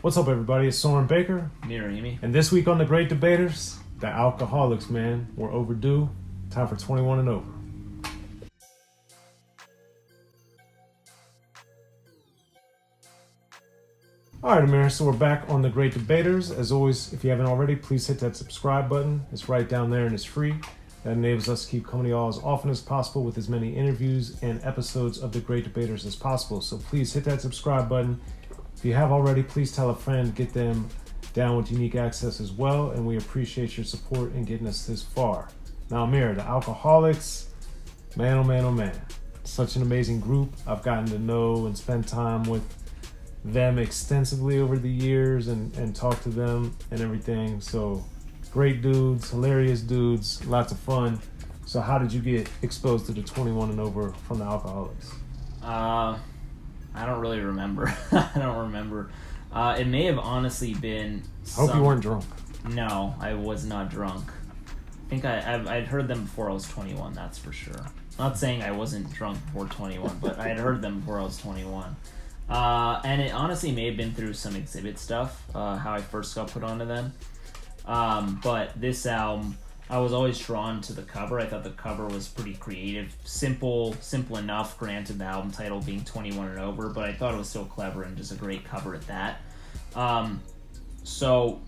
What's up, everybody? It's Soren Baker. Amir, Rahimi. And this week on The Great Debaters, the Alkaholiks, man. We're overdue. Time for 21 and over. All right, Amir, so we're back on The Great Debaters. As always, if you haven't already, please hit that subscribe button. It's right down there and it's free. That enables us to keep coming to y'all as often as possible with as many interviews and episodes of The Great Debaters as possible. So please hit that subscribe button. If you have already, please tell a friend, get them down with unique access as well, and we appreciate your support in getting us this far. Now, Amir, the Alkaholiks, man, oh man, oh man. Such an amazing group. I've gotten to know and spend time with them extensively over the years and talk to them and everything. So, great dudes, hilarious dudes, lots of fun. So how did you get exposed to the 21 and over from the Alkaholiks? I don't really remember. I don't remember. It may have honestly been. I hope you weren't drunk. No, I was not drunk. I think I'd heard them before I was 21. That's for sure. Not saying I wasn't drunk before 21, but I had heard them before I was 21. And it honestly may have been through some Xzibit stuff. How I first got put onto them. But this album, I was always drawn to the cover. I thought the cover was pretty creative, simple enough. Granted, the album title being 21 and over, but I thought it was so clever and just a great cover at that. So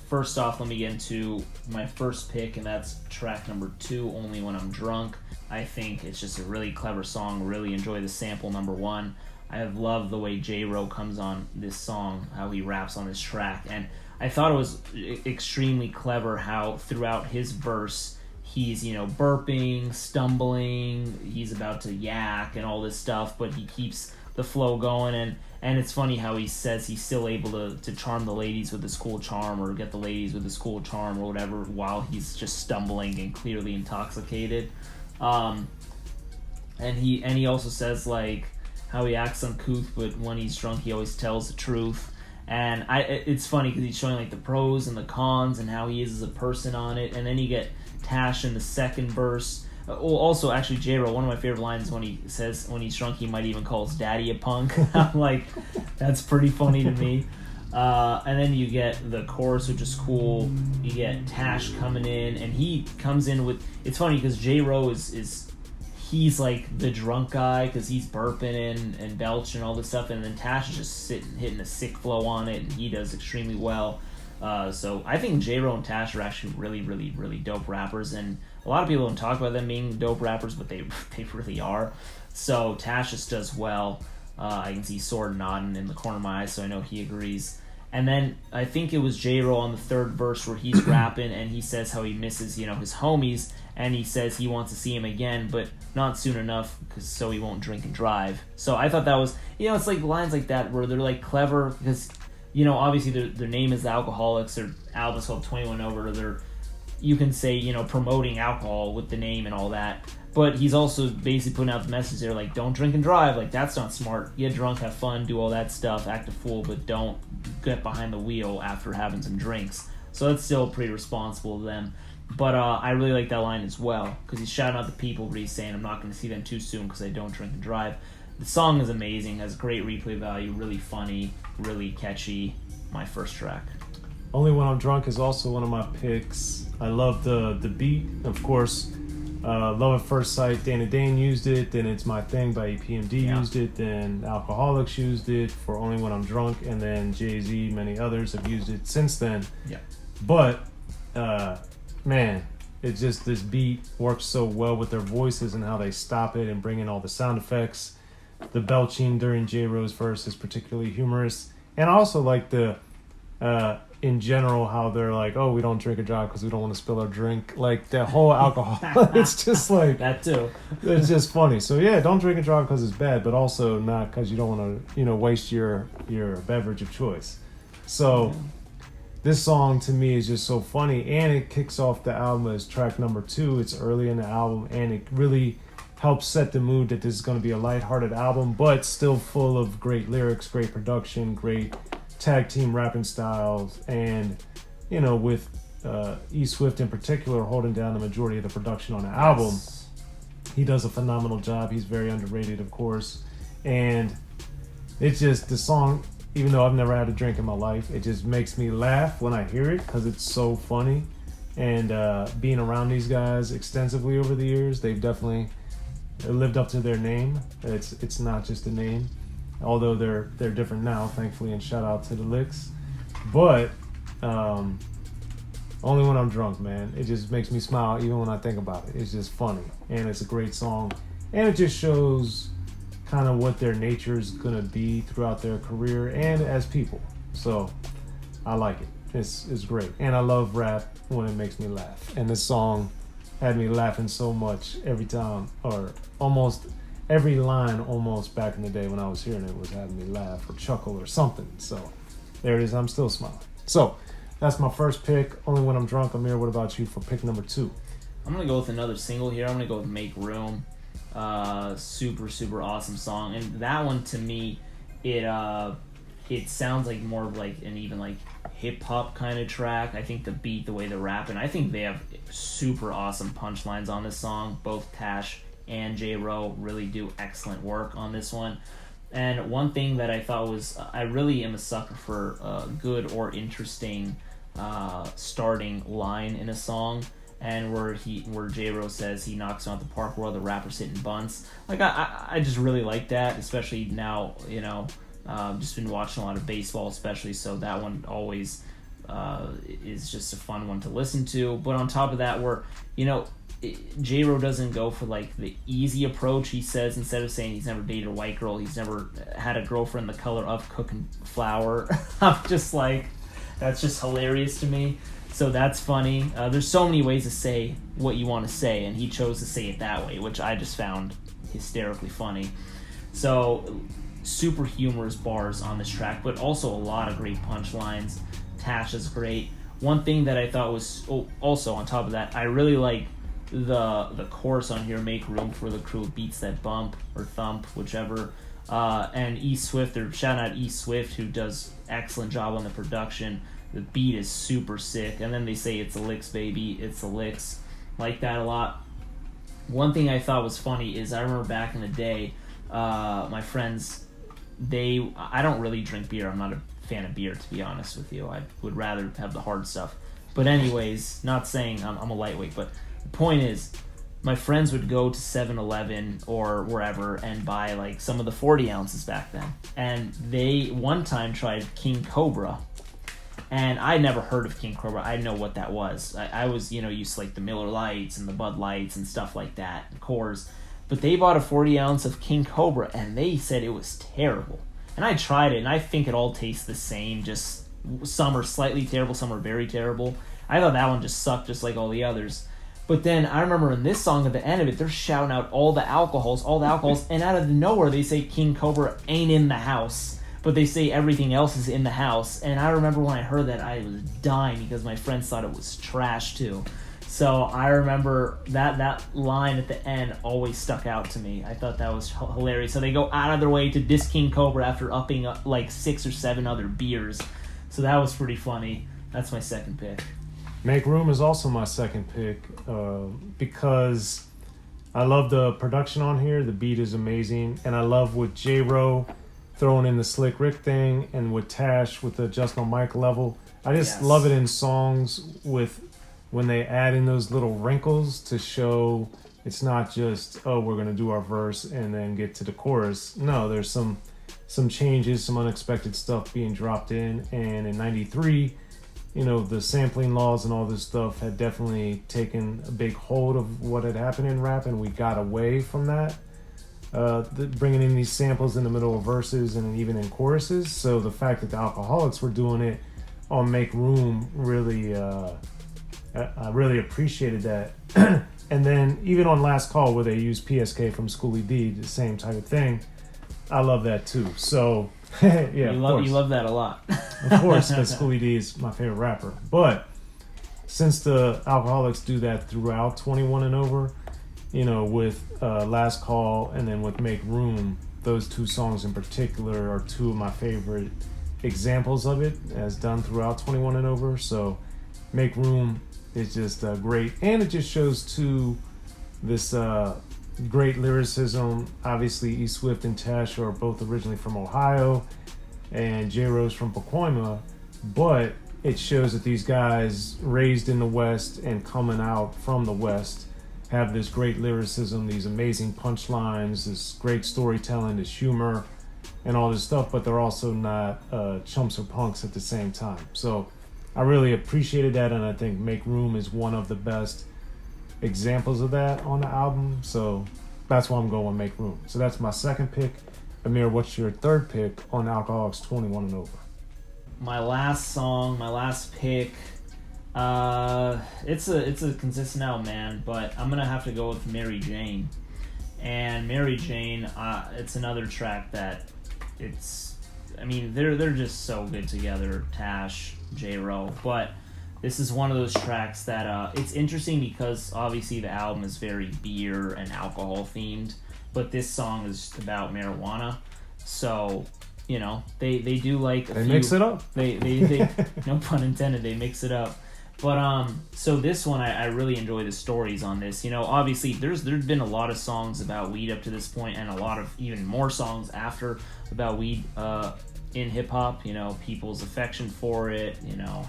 first off, let me get into my first pick, and that's track number 2, Only When I'm Drunk. I think it's just a really clever song. Really enjoy the sample, number 1. I have loved the way J-Ro comes on this song, how he raps on this track, and I thought it was extremely clever how throughout his verse he's, burping, stumbling, he's about to yak and all this stuff, but he keeps the flow going, and it's funny how he says he's still able to charm the ladies with his cool charm, or get the ladies with his cool charm or whatever, while he's just stumbling and clearly intoxicated. And he also says like how he acts uncouth, but when he's drunk he always tells the truth. And it's funny because he's showing like the pros and the cons and how he is as a person on it. And then you get Tash in the second verse. Also, actually, J-Ro, one of my favorite lines when he says when he's drunk he might even call his daddy a punk. I'm like, that's pretty funny to me. And then you get the chorus, which is cool. You get Tash coming in, and he comes in with... It's funny because J-Ro he's like the drunk guy because he's burping and belching and all this stuff, and then Tash is just hitting a sick flow on it, and he does extremely well. So I think J-Ro and Tash are actually really, really, really dope rappers, and a lot of people don't talk about them being dope rappers, but they really are. So Tash just does well. I can see Sword nodding in the corner of my eyes, so I know he agrees. And then I think it was J-Ro on the third verse where he's rapping, and he says how he misses, his homies, and he says he wants to see him again, but not soon enough, so he won't drink and drive. So I thought that was, it's like lines like that where they're like clever, because, obviously their name is the Alkaholiks, their album's called 21 Over, they're, you can say, promoting alcohol with the name and all that. But he's also basically putting out the message there, like, don't drink and drive. Like, that's not smart. Get drunk, have fun, do all that stuff, act a fool, but don't get behind the wheel after having some drinks. So that's still pretty responsible of them. But I really like that line as well, because he's shouting out the people, but he's saying, I'm not going to see them too soon because I don't drink and drive. The song is amazing, has great replay value, really funny, really catchy. My first track. Only When I'm Drunk is also one of my picks. I love the beat, of course. Love at First Sight, Dana Dane used it, then It's My Thing by EPMD used it, then Alkaholiks used it for Only When I'm Drunk, and then Jay-Z, many others have used it since then. Yeah. But, man, it's just this beat works so well with their voices and how they stop it and bring in all the sound effects. The belching during J-Ro's verse is particularly humorous. And also like the... in general, how they're like, oh, we don't drink and drive because we don't want to spill our drink. Like, that whole alcohol, it's just like... That too. It's just funny. So, yeah, don't drink and drive because it's bad, but also not because you don't want to, waste your beverage of choice. So, this song, to me, is just so funny, and it kicks off the album as track number 2. It's early in the album, and it really helps set the mood that this is going to be a lighthearted album, but still full of great lyrics, great production, great tag team rapping styles, and with E Swift in particular holding down the majority of the production on the album. He does a phenomenal job. He's very underrated, of course, and it's just the song even though I've never had a drink in my life, it just makes me laugh when I hear it because it's so funny. And being around these guys extensively over the years, they've definitely lived up to their name. It's not just a name, although they're different now, thankfully. And shout out to the Licks, but only when I'm drunk, man. It just makes me smile even when I think about it. It's just funny, and it's a great song, and it just shows kind of what their nature is gonna be throughout their career and as people. So I like it. It's great, and I love rap when it makes me laugh. And this song had me laughing so much every time, or almost every line. Almost back in the day when I was hearing it was having me laugh or chuckle or something. So there it is. I'm still smiling. So that's my first pick. Only when I'm drunk. Amir, what about you for pick number 2? I'm gonna go with another single here. I'm gonna go with "Make Room." Super awesome song, and that one to me, it sounds like more of like an even like hip hop kind of track. I think the beat, the way they're rapping, I think they have super awesome punchlines on this song. Both Tash and J-Ro really do excellent work on this one. And one thing that I thought was, I really am a sucker for a good or interesting starting line in a song. And where J-Ro says he knocks him out the park while the rapper's hitting bunts. Like, I just really like that, especially now, just been watching a lot of baseball, especially, so that one always is just a fun one to listen to. But on top of that, J-Ro doesn't go for like the easy approach. He says, instead of saying he's never dated a white girl, he's never had a girlfriend the color of cooking flour. I'm just like, that's just hilarious to me. So that's funny. There's so many ways to say what you want to say, and he chose to say it that way, which I just found hysterically funny. So super humorous bars on this track, but also a lot of great punchlines. Tash is great. One thing that I thought was, also on top of that, I really like the chorus on here, "Make room for the crew beats that bump," or thump, whichever. And E Swift, they're shouting out E Swift, who does excellent job on the production. The beat is super sick, and then they say "It's a Licks, baby, it's a Licks." Like that a lot. One thing I thought was funny is, I remember back in the day, my friends, I don't really drink beer. I'm not a fan of beer, to be honest with you. I would rather have the hard stuff. But anyways, not saying I'm a lightweight, but the point is, my friends would go to 7-Eleven or wherever and buy like some of the 40 ounces back then. And they one time tried King Cobra. And I never heard of King Cobra. I didn't know what that was. I was, used to like the Miller Lights and the Bud Lights and stuff like that, and Coors. But they bought a 40 ounce of King Cobra, and they said it was terrible. And I tried it, and I think it all tastes the same. Just some are slightly terrible, some are very terrible. I thought that one just sucked, just like all the others. But then I remember in this song, at the end of it, they're shouting out all the alcohols, and out of nowhere they say King Cobra ain't in the house. But they say everything else is in the house. And I remember when I heard that, I was dying because my friends thought it was trash too. So I remember that line at the end always stuck out to me. I thought that was hilarious. So they go out of their way to diss King Cobra after upping like 6 or 7 other beers. So that was pretty funny. That's my second pick. Make Room is also my second pick because I love the production on here. The beat is amazing. And I love what J-Ro throwing in the Slick Rick thing, and with Tash with the Just No Mic level. I just love it in songs with when they add in those little wrinkles to show it's not just, we're going to do our verse and then get to the chorus. No, there's some changes, some unexpected stuff being dropped in. And in 93, the sampling laws and all this stuff had definitely taken a big hold of what had happened in rap, and we got away from that. Bringing in these samples in the middle of verses and even in choruses. So the fact that the Alkaholiks were doing it on Make Room really, I really appreciated that. And then even on Last Call, where they use PSK from Schoolie D, the same type of thing, I love that too. So yeah, you love that a lot. Of course, because Schoolie D is my favorite rapper. But since the Alkaholiks do that throughout 21 and over, with Last Call and then with Make Room, those two songs in particular are two of my favorite examples of it, as done throughout 21 and over. So Make Room is just great, and it just shows too this great lyricism. Obviously, E Swift and Tash are both originally from Ohio, and J-Rose from Pacoima, but it shows that these guys raised in the West and coming out from the West have this great lyricism, these amazing punchlines, this great storytelling, this humor, and all this stuff, but they're also not chumps or punks at the same time. So I really appreciated that, and I think Make Room is one of the best examples of that on the album. So that's why I'm going with Make Room. So that's my second pick. Amir, what's your third pick on Alkaholiks 21 and over? My last pick. It's a consistent album, man, but I'm gonna have to go with Mary Jane. And Mary Jane, it's another track that they're just so good together, Tash, J-Ro. But this is one of those tracks that it's interesting because obviously the album is very beer and alcohol themed, but this song is about marijuana, so. They do like mix it up. They no pun intended. They mix it up. But so this one I really enjoy the stories on this. Obviously there's been a lot of songs about weed up to this point, and a lot of even more songs after about weed in hip hop. People's affection for it.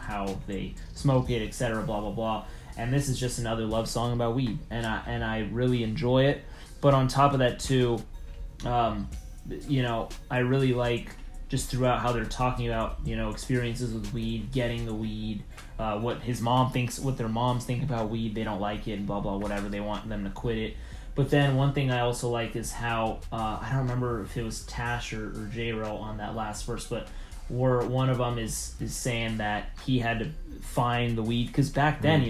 How they smoke it, etc. Blah blah blah. And this is just another love song about weed, and I really enjoy it. But on top of that too. I really like just throughout how they're talking about, experiences with weed, getting the weed, what their moms think about weed, they don't like it, and blah, blah, whatever, they want them to quit it. But then one thing I also like is how, I don't remember if it was Tash or J-Ro on that last verse, but where one of them is saying that he had to find the weed, because back then,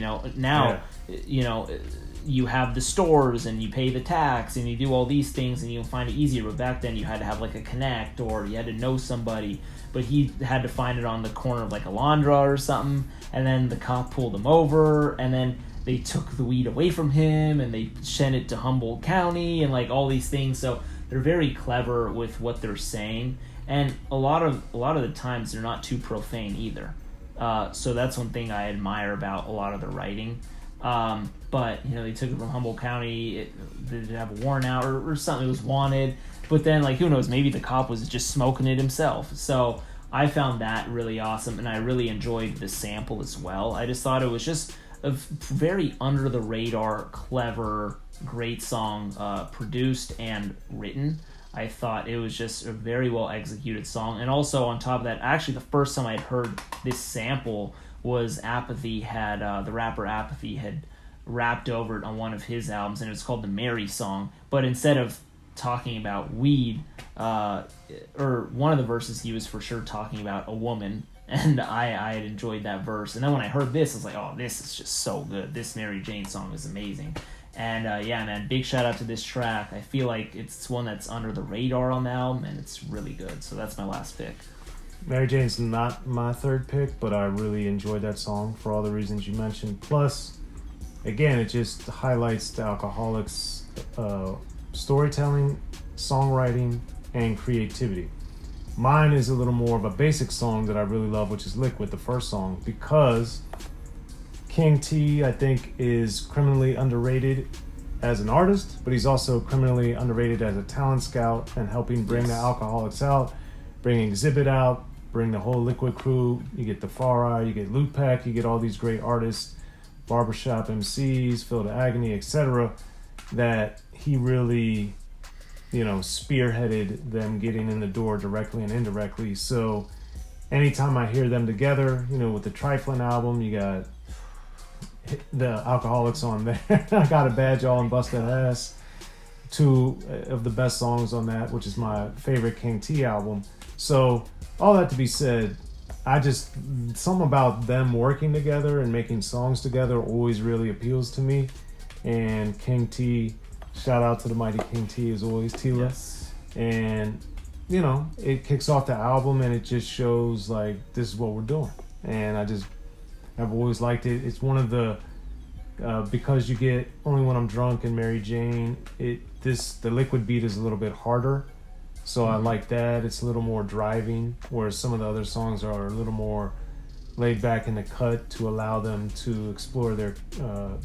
you have the stores and you pay the tax and you do all these things and you'll find it easier, but back then you had to have like a connect or you had to know somebody, but he had to find it on the corner of like Alondra or something, and then the cop pulled him over, and then they took the weed away from him and they sent it to Humboldt County and like all these things. So they're very clever with what they're saying, and a lot of the times they're not too profane either. So that's one thing I admire about a lot of the writing. But they took it from Humboldt County. They did have a warrant out or something. It was wanted, but then who knows? Maybe the cop was just smoking it himself. So I found that really awesome, and I really enjoyed the sample as well. I just thought it was just a very under the radar, clever, great song, produced and written. I thought it was just a very well executed song, and also on top of that, actually the first time I'd heard this sample was the rapper Apathy had rapped over it on one of his albums, and it was called the Mary Song. But instead of talking about weed, or one of the verses, he was for sure talking about a woman, and I had enjoyed that verse. And then when I heard this, I was like, oh, this is just so good. This Mary Jane song is amazing. And yeah, man, big shout out to this track. I feel like it's one that's under the radar on the album, and it's really good. So that's my last pick. Mary Jane's not my third pick, but I really enjoyed that song for all the reasons you mentioned. Plus, again, it just highlights the Alkaholiks' storytelling, songwriting, and creativity. Mine is a little more of a basic song that I really love, which is Liquid, the first song, because King T, I think, is criminally underrated as an artist, but he's also criminally underrated as a talent scout and helping bring the Alkaholiks out, bring Xzibit out, bring the whole Liquid crew. You get the Far Eye, you get Loot Pack, you get all these great artists, barbershop MCs, Phil the Agony, etc., that he really, spearheaded them getting in the door directly and indirectly. So anytime I hear them together, with the Trifling album, you got the Alkaholiks on there. I Got a Bad Y'all and Bust That Ass, two of the best songs on that, which is my favorite King T album. So all that to be said, something about them working together and making songs together always really appeals to me. And King T, shout out to the mighty King T as always, Tila. Yes. And it kicks off the album and it just shows like this is what we're doing. And I've always liked it. It's one of the because you get Only When I'm Drunk and Mary Jane, the Liquid beat is a little bit harder. So I like that. It's a little more driving, whereas some of the other songs are a little more laid back in the cut to allow them to explore their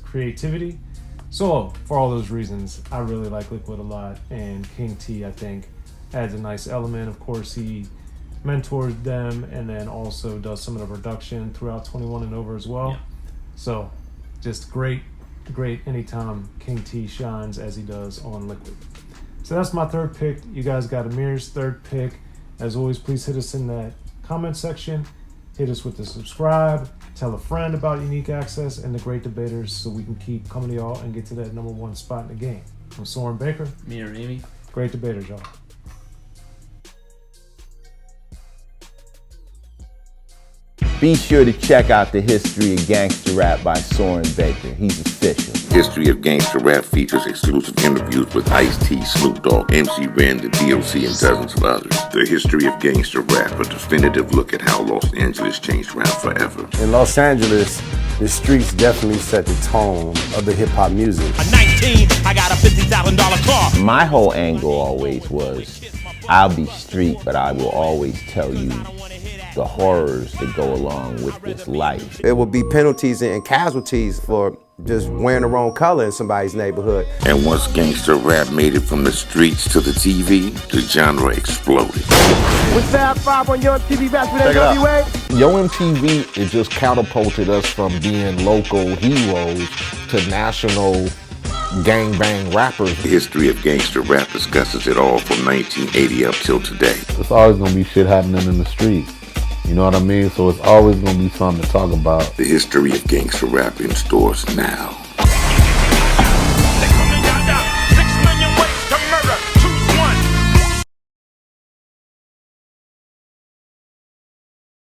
creativity. So for all those reasons, I really like Liquid a lot, and King T, I think, adds a nice element. Of course, he mentored them, and then also does some of the production throughout 21 and over as well. Yeah. So just great anytime King T shines as he does on Liquid. So that's my third pick. You guys got Amir's third pick. As always, please hit us in that comment section. Hit us with the subscribe. Tell a friend about Unique Access and the Great Debaters so we can keep coming to y'all and get to that number one spot in the game. I'm Soren Baker. Amir, Rahimi. Great Debaters, y'all. Be sure to check out the History of Gangster Rap by Soren Baker. He's official. History of Gangster Rap features exclusive interviews with Ice-T, Snoop Dogg, MC Ren, the D.O.C, and dozens of others. The History of Gangster Rap, a definitive look at how Los Angeles changed rap forever. In Los Angeles, the streets definitely set the tone of the hip-hop music. At 19, I got a $50,000 car. My whole angle always was, I'll be street, but I will always tell you the horrors that go along with this life. There will be penalties and casualties for just wearing the wrong color in somebody's neighborhood. And once gangster rap made it from the streets to the TV, the genre exploded. With Fab 5 on your TV back with NWA. Yo MTV, it just catapulted us from being local heroes to national gangbang rappers. The History of Gangster Rap discusses it all from 1980 up till today. It's always gonna be shit happening in the street. You know what I mean? So it's always gonna be something to talk about. The History of Gangster Rap in stores now.